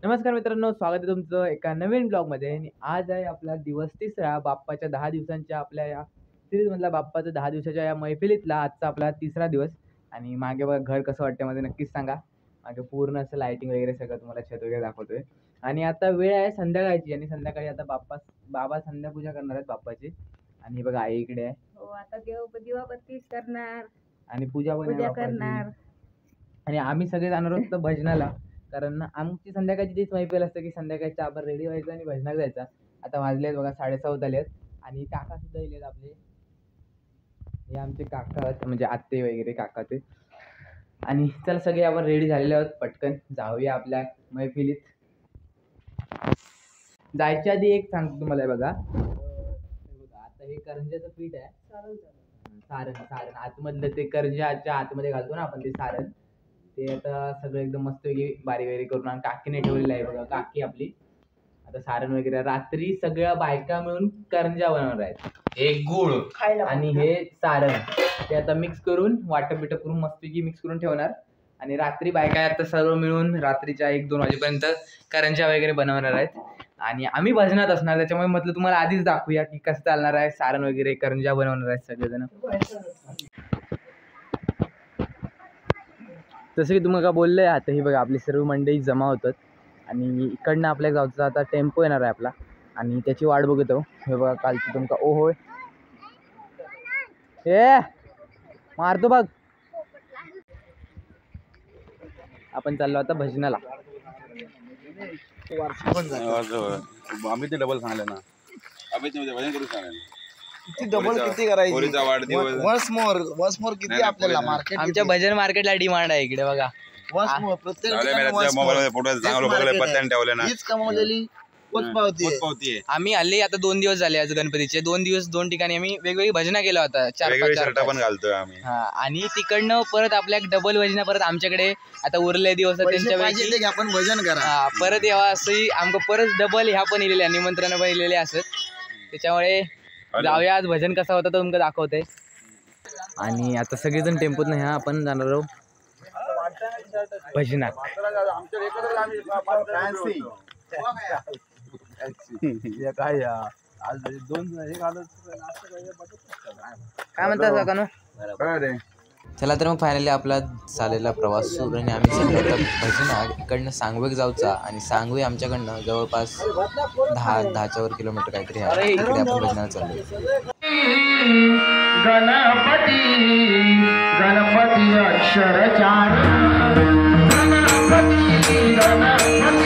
नमस्कार मित्रांनो, स्वागत आहे तुमचं एका नवीन ब्लॉगमध्ये. आणि आज आहे आपला दिवस तिसरा बाप्पाच्या 10 दिवसांच्या आपल्या या सिरीजमधला बाप्पाच्या 10 दिवसाच्या या मैफिलीतला आजचा आपला तिसरा दिवस. आणि मागे बघा घर कसं वाटतं मध्ये नक्कीच सांगा. मागे पूर्ण असं लाईटिंग वगैरे सगळं तुम्हाला छत वगैरे दाखवतोय. आणि आता वेळ आहे संध्याकाळची आणि संध्याकाळी आता बाबा संध्यापूजा करणार आहेत बाप्पाची. आणि बघा आई इकडे आहे. हो, आता दिवाबत्तीच करणार आणि पूजा पण आहे पूजा बाप्पाची. करणार. आणि आम्ही सगळे जाणार आहोत भजनाला, कारण आमची संध्याकाळची तीच मैफिल असते की संध्याकाळच्या आपण रेडी व्हायचं आणि भजनात जायचा. आता वाजले आहेत बघा 6:15 झाले आहेत. आणि काका सुद्धा येले आहेत आपले. हे आमचे काका आहेत, म्हणजे आत्ते वगैरे काका ते. आणि चला सगळे आपण रेडी झालेले आहोत, पटकन जाऊया आपल्या मैफिलीत. जायच्या आधी एक सांगतो तुम्हाला, बघा आता हे करंजाचं पीठ आहे. सारण आतमधलं ते करंजाच्या आतमध्ये घालतो ना आपण ते सारण, ते आता सगळं एकदम मस्त बारीक वगैरे करून आणि काकीने ठेवलेलं आहे बघा. काकी आपली आता सारण वगैरे रात्री सगळ्या बायका मिळून करंजा बनवणार आहेत. एक गुळ आणि हे सारण ते आता मिक्स करून वाटप बिटप करून मस्तपैकी मिक्स करून ठेवणार. आणि रात्री बायका आता सर्व मिळून रात्रीच्या 1-2 वाजेपर्यंत करंजा वगैरे बनवणार आहेत. आणि आम्ही भजनात असणार, त्याच्यामुळे म्हटलं तुम्हाला आधीच दाखवूया की कसं चालणार आहे. सारण वगैरे करंजा बनवणार आहेत सगळेजण. जसं की तुम्हाला बोललंय, आता ही बघा आपली सर्व मंडळी जमा होतात. आणि इकडनं आपल्या गावचा आता टेम्पो येणार आहे आपला, आणि त्याची वाट बघतो. हे बघा कालची तुमका ओहोळ ए मारतो बघ. आपण चाललो आता भजनाला. आम्ही ते डबल सांगले ना, आम्ही ते भजन करू सांगले. किती डबल किती करायची? वन्स मोर किती आपल्याला मार्केट. आमच्या भजन मार्केटला डिमांड आहे इकडे बघा. वन्स मोर प्रत्येक मोबाईल फोटो चांगले पत्त्याने ठेवले ना, हीच कमवलेली पोचपावती आहे. आम्ही हल्ली आता 2 दिवस झाले आज गणपतीचे. 2 दिवस 2 ठिकाणी आम्ही वेगवेगळी भजना केला होता. 4-5 शर्ट पण घालतोय आम्ही. आणि तिकडनं परत आपल्या डबल भजना परत आमच्याकडे आता उरले दिवस त्यांच्या आपण भजन करा परत यावा असंही आमचं परत डबल ह्या पण इलेले निमंत्रण पण इलेले असत. त्याच्यामुळे जाऊया आज भजन कसा होता तो तुमका दाखवते. आणि आता सगळेजण टेम्पोत नाही, ह्या आपण जाणार आहोत भजनात. काय म्हणतात काकानो? चला तर मग फायनली आपला झालेला प्रवास सुरू. आणि आम्ही सगळं भजनात इकडनं सांगवेक जाऊचा. आणि सांगवे आमच्याकडनं जवळपास 10-10च्या वर किलोमीटर काहीतरी आहे. इकडे आपण भजनाला चाललो. गणपती गणपती अक्षरचार गणपती गणपती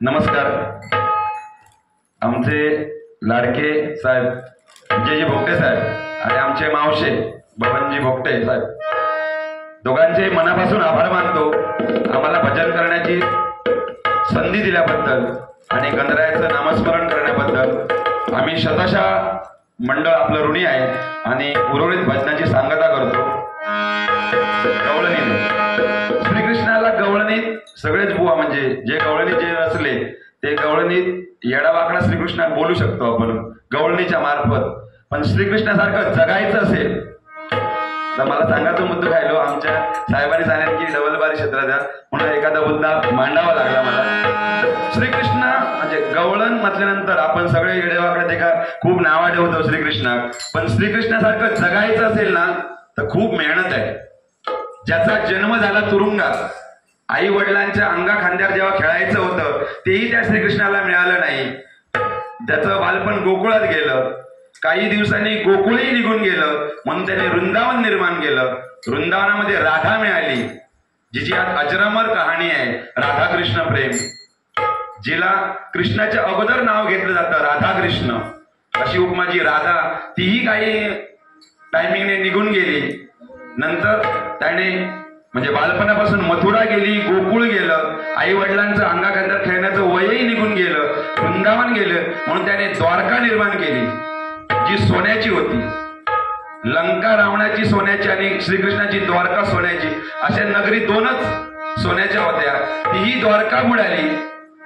नमस्कार. आमचे लाडके साहेब विजयजी भोगटे साहेब आणि आमचे मावशे बबनजी भोगटे साहेब दोघांचे मनापासून आभार मानतो आम्हाला भजन करण्याची संधी दिल्याबद्दल आणि गणरायाचं नामस्मरण करण्याबद्दल. आम्ही शतशः मंडळ आपलं ऋणी आहे आणि उर्वरित भजनाची सांगता करतो. गवळणीत श्रीकृष्णाला गवळणीत सगळेच बुवा म्हणजे जे गवळणीत जे असले ते गवळणीत येडावाकडा श्रीकृष्णाला बोलू शकतो आपण गवळणीच्या मार्फत. पण श्रीकृष्णासारखं जगायचं असेल तर मला सांगायचं मुद्दा राहिलो. आमच्या साहेबांनी सांगितलं की डबल बारी क्षेत्र द्या म्हणून एखादा मुद्दा मांडावा लागला मला. श्रीकृष्ण म्हणजे गवळण म्हटल्यानंतर आपण सगळे येडेवाकडे ते का खूप नावा ठेवतो श्रीकृष्णाक. पण श्रीकृष्णासारखं जगायचं असेल ना तर खूप मेहनत आहे. ज्याचा जन्म झाला तुरुंगात आई वडिलांच्या अंगा खांद्यावर जेव्हा खेळायचं होतं तेही त्या श्रीकृष्णाला मिळालं नाही. त्याचं बालपण गोकुळात गेलं. काही दिवसांनी गोकुळही निघून गेलं म्हणून त्याने वृंदावन निर्माण केलं. वृंदावनामध्ये राधा मिळाली जिची आज अजरामर कहाणी आहे. राधाकृष्ण प्रेम जिला कृष्णाच्या अगोदर नाव घेतलं जातं राधाकृष्ण अशी उपमा जी राधा तीही काही टायमिंगने निघून गेली. नंतर त्याने म्हणजे बालपणापासून मथुरा गेली गोकुळ गेलं. आई वडिलांचं अंगाखांद्यात खेळण्याचं वयही निघून गेलं. वृंदावन गेलं म्हणून त्याने द्वारका निर्माण केली जी सोन्याची होती. लंका रावणाची सोन्याची आणि श्रीकृष्णाची द्वारका सोन्याची अशा नगरी दोनच सोन्याच्या होत्या. तीही द्वारका बुडाली.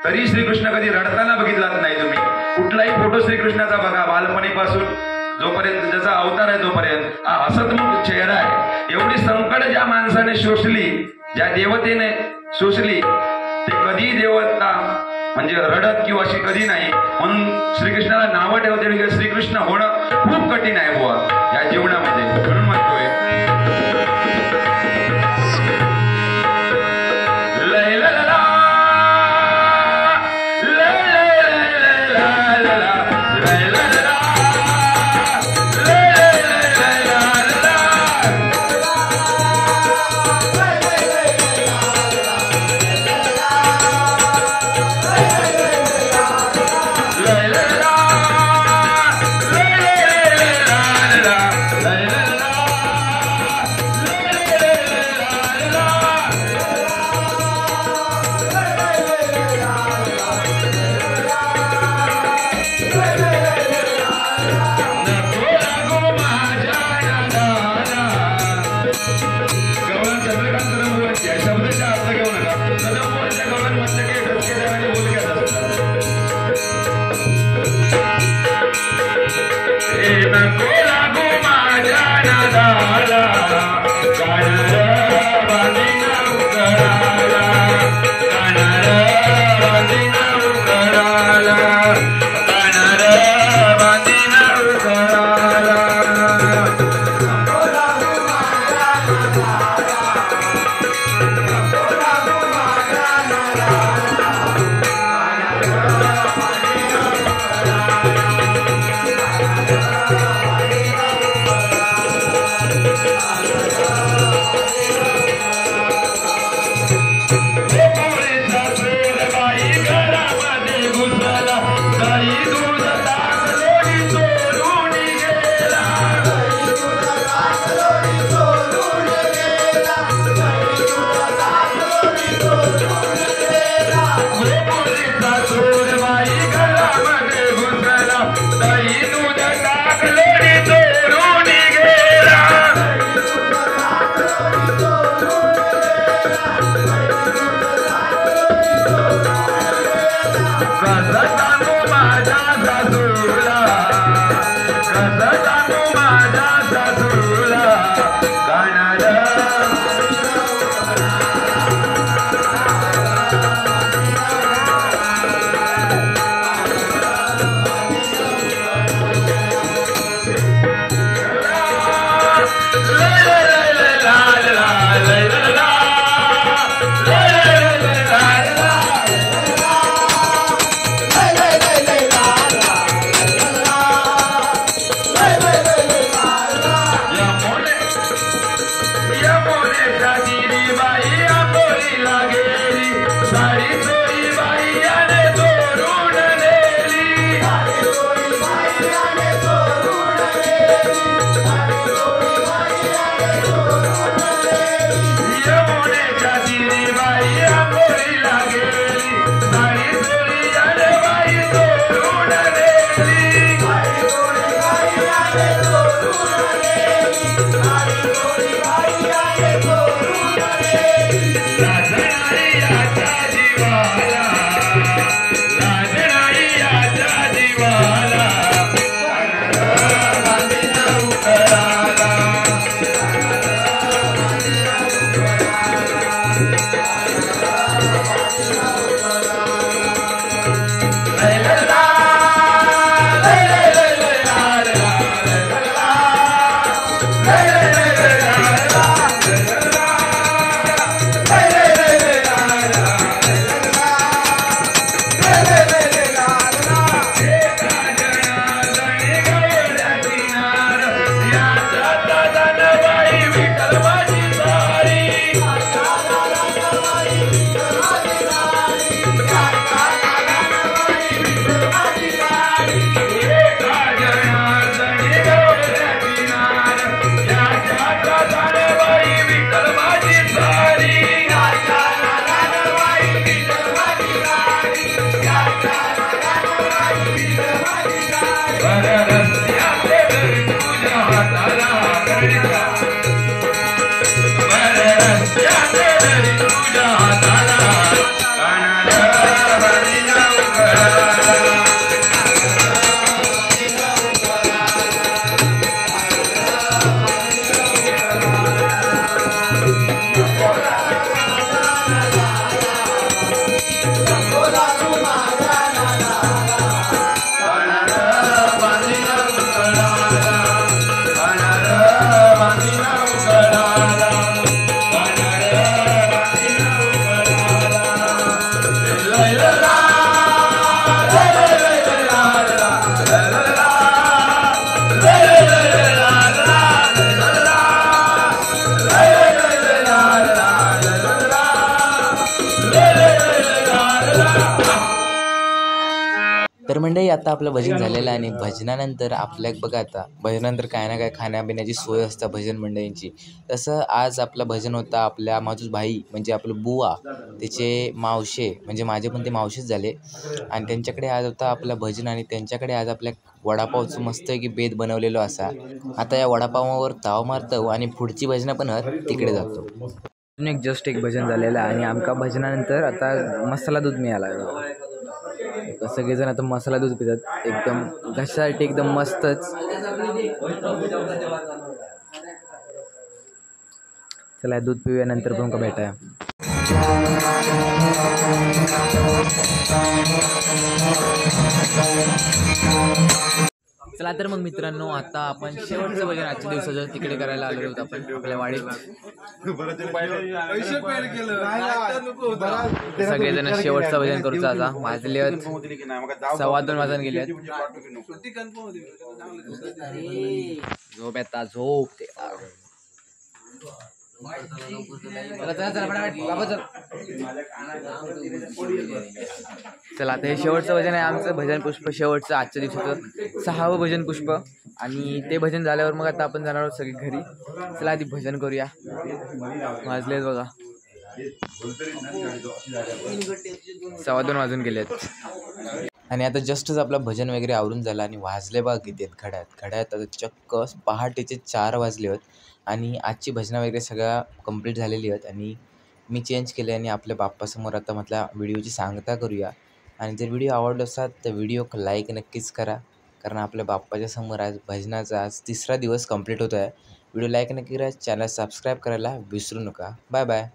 तरी श्रीकृष्ण कधी रडताना बघितलाच नाही तुम्ही. कुठलाही फोटो श्रीकृष्णाचा बघा बालपणीपासून जोपर्यंत ज्याचा अवतार आहे तोपर्यंत हा हसतमुख चेहरा आहे. एवढी संकट ज्या माणसाने शोषली ज्या देवतेने शोषली ते कधी देवता म्हणजे रडत किंवा अशी कधी नाही. म्हणून श्रीकृष्णाला नावं ठेवते म्हणजे श्रीकृष्ण होणं खूप कठीण आहे बुवा या जीवनामध्ये. म्हणून म्हणतोय सारी सोई बाई चोरीला गेली साडी चोरी आले बाई चोरून नेली साडी चोरी बाई आले चोरून नेली साडी चोरी बाई आले चोरून नेली लाजणारी याच्या जीवाला लाजणारी याच्या जीवाला तर मंडळी आता आपलं भजन झालेलं आहे आणि भजनानंतर आपल्या बघा आता भजनानंतर काय ना काय खाण्यापिण्याची सोय असतं भजन मंडळींची. तसं आज आपलं भजन होतं आपल्या माजूस भाई म्हणजे आपलं बुवा त्याचे मावशे म्हणजे माझे पण ते मावशेच झाले आणि त्यांच्याकडे आज होता आपलं भजन आणि त्यांच्याकडे आज आपल्या वडापावचं मस्त की बेत बनवलेलं असा. आता या वडापावावर ताव मारतो आणि पुढची भजनं पण तिकडे जातो. एक भजन झालेलं आहे आणि आमका भजनानंतर आता मसाला दूध मिळाला. सगळेजण आता मसाला दूध पितात एकदम घशासाठी एकदम मस्तच. चला दूध पिऊयानंतर पण का भेटाय. चला तर मग मित्रांनो आता आपण शेवटचं भजन आजच्या दिवसाचं तिकडे करायला आलो होतो आपण आपल्या वाडीत. सगळेजण शेवटचं भजन करूचं आता वाजले 2:15 वाजून गेले. झोप येता झोप ते चला आता हे शेवटचं भजन आहे आमचं भजन पुष्प शेवटचं आजच्या दिवसाचं 6वं भजन पुष्प आणि ते भजन झाल्यावर मग आता आपण जाणार आहोत सगळी घरी. चला आधी भजन करूया. वाजलेत बघा 2:15 वाजून गेलेत आणि आता जस्टच आपलं भजन वगैरे आवरून झालं आणि वाजले बघा किती आहेत घड्यात आता चक्क पहाटेचे 4 वाजले आहेत आणि आजची भजनं वगैरे सगळ्या कंप्लीट झालेली आहेत आणि मी चेंज केले आणि आपल्या बाप्पासमोर आता म्हटलं व्हिडिओची सांगता करूया. आणि जर व्हिडिओ आवडला असाल तर व्हिडिओ लाईक नक्कीच करा कारण आपल्या बाप्पाच्या समोर आज भजनाचा आज 3रा दिवस कंप्लीट होतो आहे. व्हिडिओ लाईक नक्की करा, चॅनल सबस्क्राईब करायला विसरू नका. Bye bye.